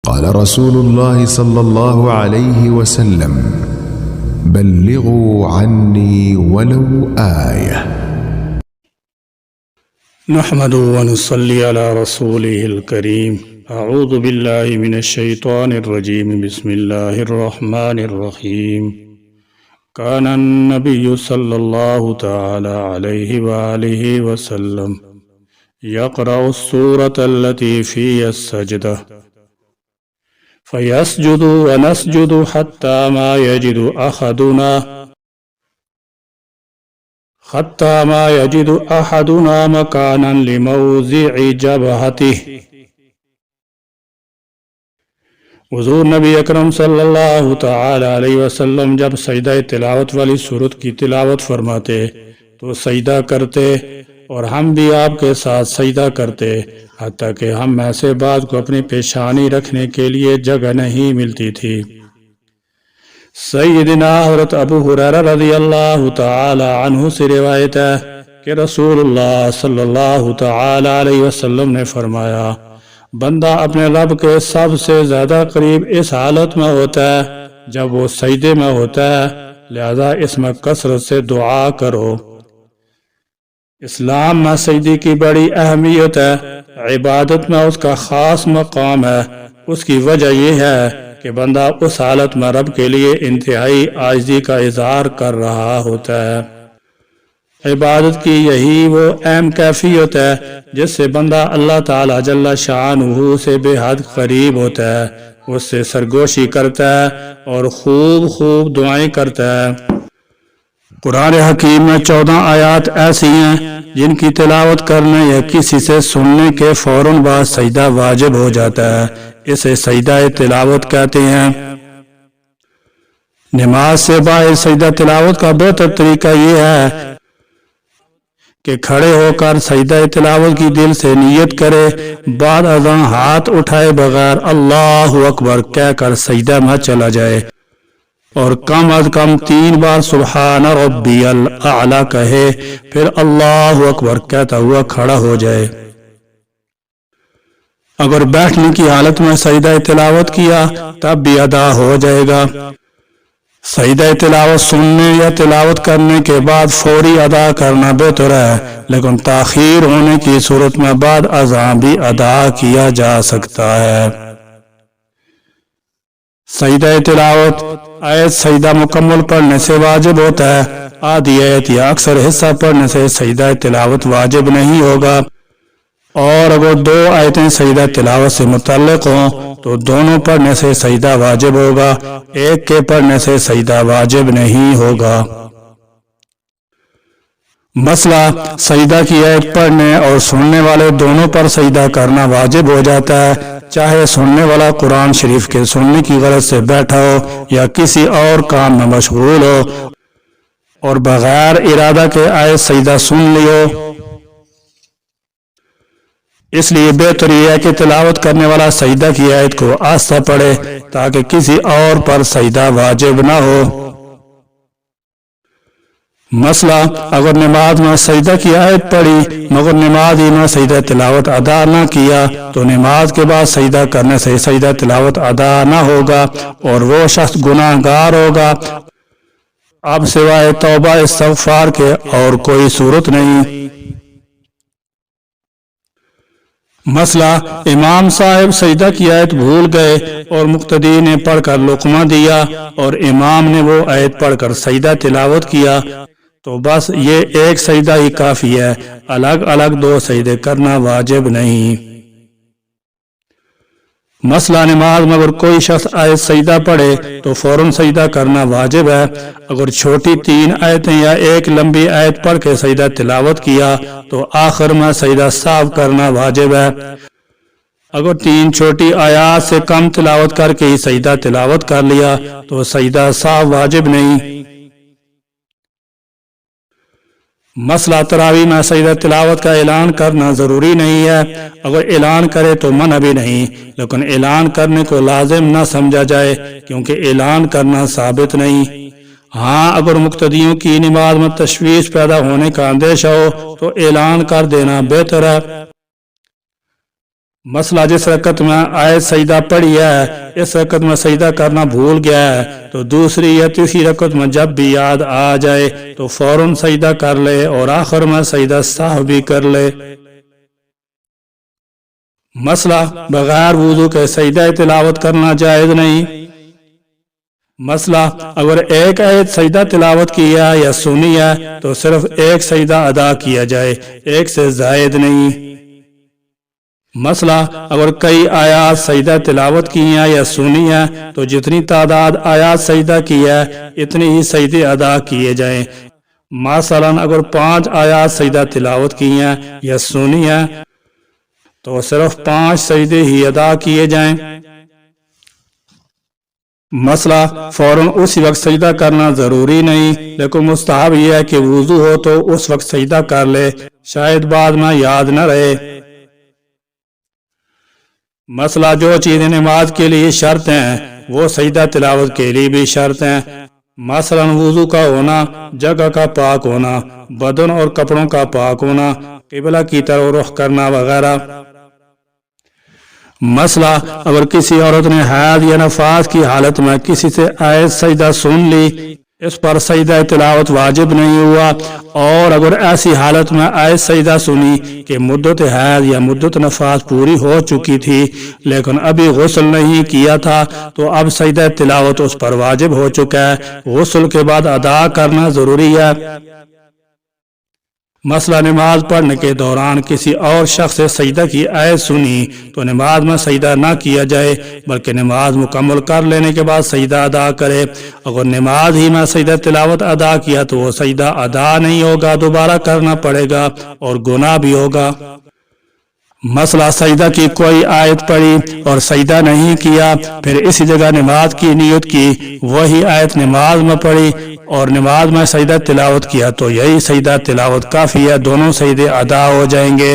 قال رسول الله صلى الله عليه وسلم: بلغوا عني ولو آية. نحمد ونصلي على رسوله الكريم. اعوذ باللہ من الشیطان الرجیم. بسم اللہ الرحمن الرحیم. كان النبي صلى الله تعالى عليه وآله وسلم يقرأ السورة التي فيها السجدة فيسجد ونسجد حتى ما يجد أحدنا مكانا لموضع جبهته. حضور نبی اکرم صلی اللہ تعالی علیہ وسلم جب سجدہ تلاوت والی سورت کی تلاوت فرماتے تو سجدہ کرتے اور ہم بھی آپ کے ساتھ سجدہ کرتے، حتیٰ کہ ہم ایسے بعض کو اپنی پیشانی رکھنے کے لیے جگہ نہیں ملتی تھی۔ سیدنا حضرت ابو ہریرہ رضی اللہ تعالی عنہ سے روایت ہے کہ رسول اللہ صلی اللہ تعالی علیہ وسلم نے فرمایا: بندہ اپنے رب کے سب سے زیادہ قریب اس حالت میں ہوتا ہے جب وہ سجدے میں ہوتا ہے، لہذا اس میں کثرت سے دعا کرو۔ اسلام میں سجدے کی بڑی اہمیت ہے، عبادت میں اس کا خاص مقام ہے۔ اس کی وجہ یہ ہے کہ بندہ اس حالت میں رب کے لیے انتہائی عاجزی کا اظہار کر رہا ہوتا ہے۔ عبادت کی یہی وہ اہم کیفیت ہے جس سے بندہ اللہ تعالی جل شانہ سے بے حد قریب ہوتا ہے، اس سے سرگوشی کرتا ہے اور خوب خوب دعائیں کرتا ہے۔ قرآن حکیم میں 14 آیات ایسی ہیں جن کی تلاوت کرنے یا کسی سے سننے کے فوراً بعد سجدہ واجب ہو جاتا ہے، اسے سجدہ تلاوت کہتے ہیں۔ نماز سے باہر سجدہ تلاوت کا بہتر طریقہ یہ ہے کہ کھڑے ہو کر سجدہ تلاوت کی دل سے نیت کرے، بعد ازاں ہاتھ اٹھائے بغیر اللہ اکبر کہہ کر سجدہ میں چلا جائے اور کم از کم 3 بار سبحان ربی الاعلی کہے، پھر اللہ اکبر کہتا ہوا کھڑا ہو جائے۔ اگر بیٹھنے کی حالت میں سجدہ تلاوت کیا تب بھی ادا ہو جائے گا۔ سجدہ تلاوت سننے یا تلاوت کرنے کے بعد فوری ادا کرنا بہتر ہے، لیکن تاخیر ہونے کی صورت میں بعد ازاں بھی ادا کیا جا سکتا ہے۔ سجدہ تلاوت آیت سجدہ مکمل پڑھنے سے واجب ہوتا ہے، آدھی آیت یا اکثر حصہ پڑھنے سے سجدہ تلاوت واجب نہیں ہوگا، اور اگر 2 آیتیں سجدہ تلاوت سے متعلق ہوں تو دونوں پڑھنے سے سجدہ واجب ہوگا، ایک کے پڑھنے سے سجدہ واجب نہیں ہوگا۔ مسئلہ سجدہ کی آیت پڑھنے اور سننے والے دونوں پر سجدہ کرنا واجب ہو جاتا ہے، چاہے سننے والا قرآن شریف کے سننے کی غرض سے بیٹھا ہو یا کسی اور کام میں مشغول ہو اور بغیر ارادہ کے آیت سجدہ سن لیو۔ اس لیے بہتر یہ ہے کہ تلاوت کرنے والا سجدہ کی آیت کو آہستہ پڑھے تاکہ کسی اور پر سجدہ واجب نہ ہو۔ مسئلہ اگر نماز میں سجدہ کی آیت پڑھی مگر نماز ہی میں سجدہ تلاوت ادا نہ کیا تو نماز کے بعد سجدہ کرنے سے سجدہ تلاوت ادا نہ ہوگا اور وہ شخص گناہ گار ہوگا۔ اب سوائے توبہ استغفار کے اور کوئی صورت نہیں۔ مسئلہ امام صاحب سجدہ کی آیت بھول گئے اور مقتدی نے پڑھ کر لقمہ دیا اور امام نے وہ آیت پڑھ کر سجدہ تلاوت کیا تو بس یہ ایک سجدہ ہی کافی ہے، الگ الگ 2 سجدے کرنا واجب نہیں۔ مسئلہ نماز میں اگر کوئی شخص آیت سجدہ پڑھے تو فوراً سجدہ کرنا واجب ہے، اگر چھوٹی 3 آیتیں یا ایک لمبی آیت پڑھ کے سجدہ تلاوت کیا تو آخر میں سجدہ صاف کرنا واجب ہے۔ اگر 3 چھوٹی آیات سے کم تلاوت کر کے ہی سجدہ تلاوت کر لیا تو سجدہ صاف واجب نہیں۔ مسئلہ تراویح میں سجدہ تلاوت کا اعلان کرنا ضروری نہیں ہے، اگر اعلان کرے تو منع بھی نہیں، لیکن اعلان کرنے کو لازم نہ سمجھا جائے کیونکہ اعلان کرنا ثابت نہیں۔ ہاں اگر مقتدیوں کی نماز میں تشویش پیدا ہونے کا اندیشہ ہو تو اعلان کر دینا بہتر ہے۔ مسئلہ جس رکعت میں آیت سجدہ پڑھی ہے اس رکعت میں سجدہ کرنا بھول گیا ہے تو دوسری یا تیسری رکعت میں جب بھی یاد آ جائے تو فوراً سجدہ کر لے اور آخر میں سجدہ سہو بھی کر لے۔ مسئلہ بغیر وضو کے سجدہ تلاوت کرنا جائز نہیں۔ مسئلہ اگر ایک آیت سجدہ تلاوت کیا یا سنی ہے تو صرف ایک سجدہ ادا کیا جائے، ایک سے زائد نہیں۔ مسئلہ اگر کئی آیات سجدہ تلاوت کی ہیں یا سنی ہے تو جتنی تعداد آیات سجدہ کی ہے اتنی ہی سجدے ادا کیے جائیں۔ مثلا اگر 5 آیات سجدہ تلاوت کی ہیں یا سنی ہے تو صرف 5 سجدے ہی ادا کیے جائیں۔ مسئلہ فوراً اسی وقت سجدہ کرنا ضروری نہیں، لیکن مستحب یہ ہے کہ وضو ہو تو اس وقت سجدہ کر لے، شاید بعد میں یاد نہ رہے۔ مسئلہ جو چیزیں نماز کے لیے شرط ہیں وہ سجدہ تلاوت کے لیے بھی شرط ہیں، مثلا وضو کا ہونا، جگہ کا پاک ہونا، بدن اور کپڑوں کا پاک ہونا، قبلہ کی طرف رخ کرنا وغیرہ۔ مسئلہ اگر کسی عورت نے حیض یا نفاس کی حالت میں کسی سے آیت سجدہ سن لی، اس پر سجدہ تلاوت واجب نہیں ہوا، اور اگر ایسی حالت میں آیت سجدہ سنی کہ مدت حیض یا مدت نفاس پوری ہو چکی تھی لیکن ابھی غسل نہیں کیا تھا تو اب سجدہ تلاوت اس پر واجب ہو چکا ہے، غسل کے بعد ادا کرنا ضروری ہے۔ مسئلہ نماز پڑھنے کے دوران کسی اور شخص سے سجدہ کی آیت سنی تو نماز میں سجدہ نہ کیا جائے بلکہ نماز مکمل کر لینے کے بعد سجدہ ادا کرے۔ اگر نماز ہی میں سجدہ تلاوت ادا کیا تو وہ سجدہ ادا نہیں ہوگا، دوبارہ کرنا پڑے گا اور گناہ بھی ہوگا۔ مسئلہ سجدہ کی کوئی آیت پڑھی اور سجدہ نہیں کیا، پھر اسی جگہ نماز کی نیت کی، وہی آیت نماز میں پڑھی اور نماز میں سجدہ تلاوت کیا تو یہی سجدہ تلاوت کافی ہے، دونوں سجدے ادا ہو جائیں گے۔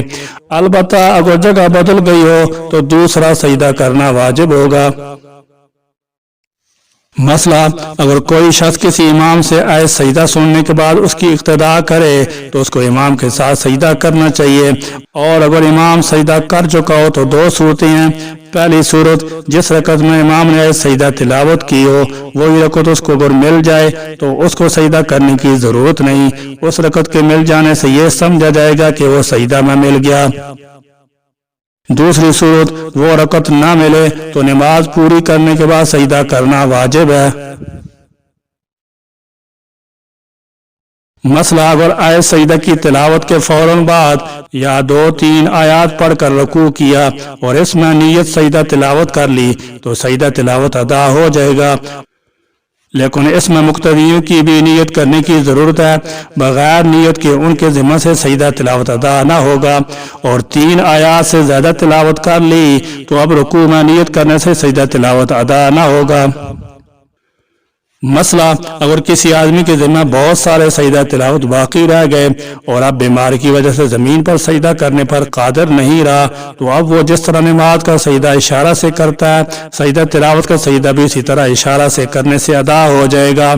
البتہ اگر جگہ بدل گئی ہو تو دوسرا سجدہ کرنا واجب ہوگا۔ مسئلہ اگر کوئی شخص کسی امام سے آیت سجدہ سننے کے بعد اس کی اقتداء کرے تو اس کو امام کے ساتھ سجدہ کرنا چاہیے، اور اگر امام سجدہ کر چکا ہو تو 2 صورتیں ہیں۔ پہلی صورت جس رکعت میں امام نے آیت سجدہ تلاوت کی ہو وہی رکعت اس کو اگر مل جائے تو اس کو سجدہ کرنے کی ضرورت نہیں، اس رکعت کے مل جانے سے یہ سمجھا جائے گا کہ وہ سجدہ میں مل گیا۔ دوسری صورت وہ رکعت نہ ملے تو نماز پوری کرنے کے بعد سجدہ کرنا واجب ہے۔ مسئلہ اگر آیت سجدہ کی تلاوت کے فوراً بعد یا 2-3 آیات پڑھ کر رکوع کیا اور اس میں نیت سجدہ تلاوت کر لی تو سجدہ تلاوت ادا ہو جائے گا، لیکن اس میں مقتدیوں کی بھی نیت کرنے کی ضرورت ہے، بغیر نیت کے ان کے ذمہ سے سجدہ تلاوت ادا نہ ہوگا، اور 3 آیات سے زیادہ تلاوت کر لی تو اب رکوع میں نیت کرنے سے سجدہ تلاوت ادا نہ ہوگا۔ مسئلہ اگر کسی آدمی کے ذمہ بہت سارے سجدہ تلاوت باقی رہ گئے اور اب بیماری کی وجہ سے زمین پر سجدہ کرنے پر قادر نہیں رہا تو اب وہ جس طرح نماز کا سجدہ اشارہ سے کرتا ہے سجدہ تلاوت کا سجدہ بھی اسی طرح اشارہ سے کرنے سے ادا ہو جائے گا۔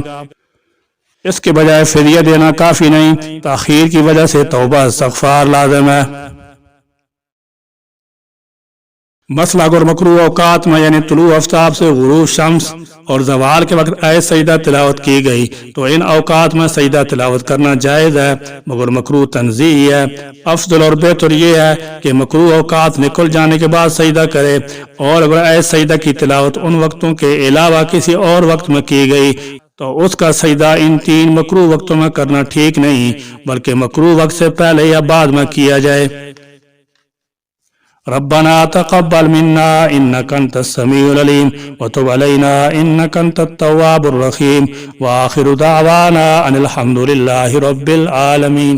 اس کے بجائے فدیہ دینا کافی نہیں، تاخیر کی وجہ سے توبہ استغفار لازم ہے۔ مسئلہ اگر مکروہ اوقات میں یعنی طلوع آفتاب سے غروب شمس اور زوال کے وقت آیت سجدہ تلاوت کی گئی تو ان اوقات میں سجدہ تلاوت کرنا جائز ہے، مگر مکروہ تنزیہی ہے۔ افضل اور بہتر یہ ہے کہ مکروہ اوقات نکل جانے کے بعد سجدہ کرے، اور اگر آیت سجدہ کی تلاوت ان وقتوں کے علاوہ کسی اور وقت میں کی گئی تو اس کا سجدہ ان 3 مکروہ وقتوں میں کرنا ٹھیک نہیں، بلکہ مکروہ وقت سے پہلے یا بعد میں کیا جائے۔ ربنا تقبل منا انك انت السميع العليم وتب علينا انك انت التواب الرحيم واخر دعوانا ان الحمد لله رب العالمين۔